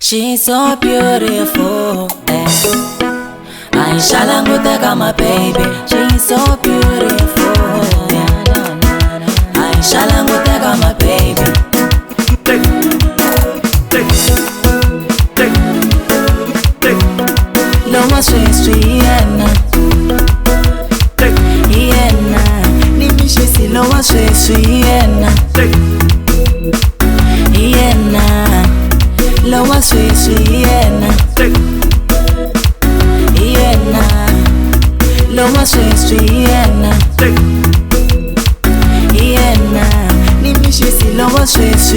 She's so beautiful, Inshallah nguteka my baby. She's so beautiful, Inshallah nguteka my baby. Loma sweet Iena nimishisi loma sweet Iena Lowa sweet Iena Lowa sweet Iena nimishisi lowa sweet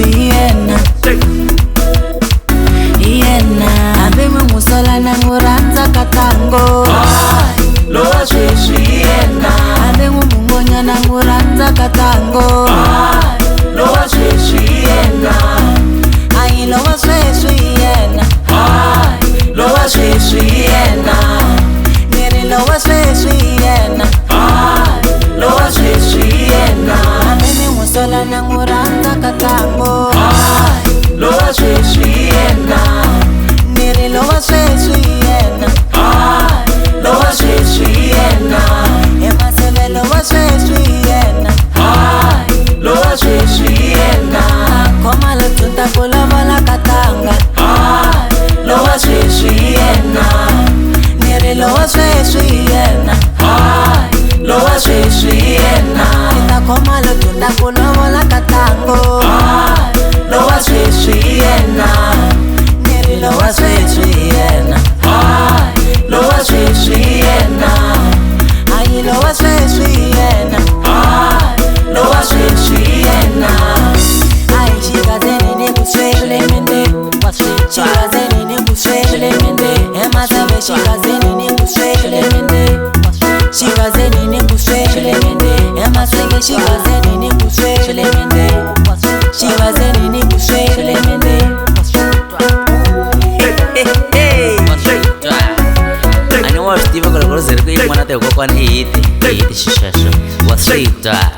Iena abe musala na nguranza katango Lowa sweet Iena abe mungonya na nguranza katango Lowa sweet Iena Lowa sweet Iena Lowa sweet Iena Neri lowa sweet Iena Lowa sweet Iena Amene musola na nguranda katango Lowa sweet Iena Neri lowa sweet Iena Lowa sweet Iena Emasele lowa sweet Iena Lowa sweet Iena Koma lo tunta kula bala katanga Lowa sweet Iena Nere lowa sweet Iena Lowa sweet Iena Ita koma lo tunta kula bala katango Lowa sweet Iena Nere lowa sweet Iena Lowa sweet Iena Ay lowa sweet Iena Lowa sweet Iena Ay chica zenini kuswele mende Chica zenini kuswele mende Ema sabe chica zenini kuswele mende Chica zenini kuswele mende Ema swenge chica zenini kuswele mende Chica zenini kuswele mende Ani wafitiwa kwa zeriko ili mwana teko kwa ni hiti shishasho Wasita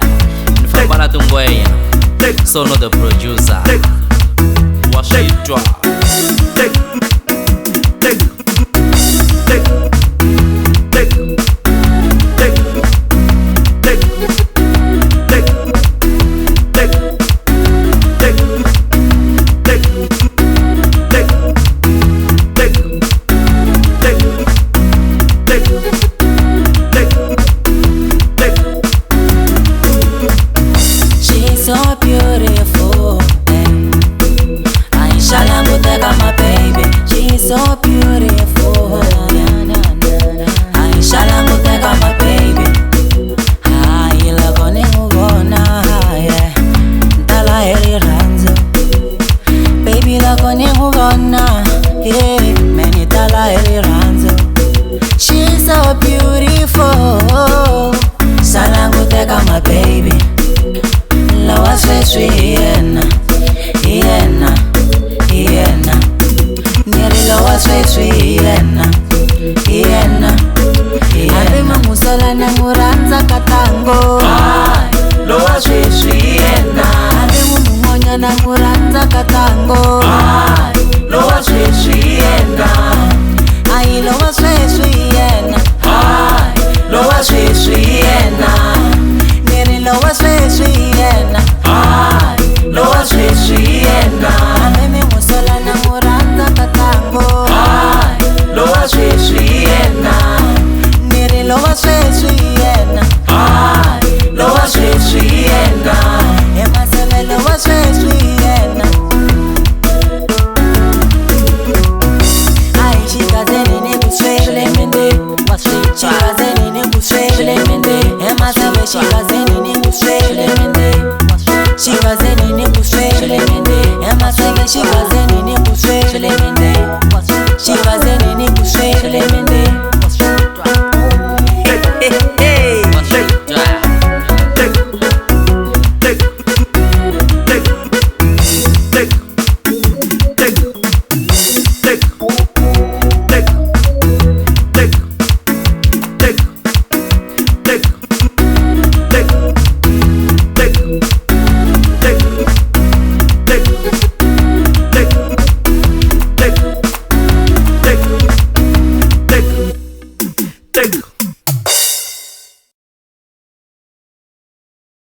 Nifambana tungwenya Sono the producer Wasita So beautiful, Inshallah nguteka my baby. She's so beautiful, Inshallah nguteka my baby. Ila kone ngubona, Ntala heri ranzo Baby la kone ngubona, Meni tala heri ranzo. She's so beautiful, Inshallah nguteka my baby. Lowa sweet Iena Iena Iena Neri lowa sweet Iena Iena Abe musola na nguranza katango Lowa sweet Iena Abe mungonya na nguranza katango Lowa sweet Iena Ay lowa sweet Iena Lowa sweet Iena Neri lowa sweet Iena Lowa sweet Iena Ameme musola na nguranda katango Lowa sweet Iena Neri lowa sweet Iena Lowa sweet Iena Emasele lowa sweet Iena Ay chica zenini kuswele mende Chica zenini kuswele mende Emasele chica zenini kuswele mende Chica zenini kuswele mende Ema swenge chica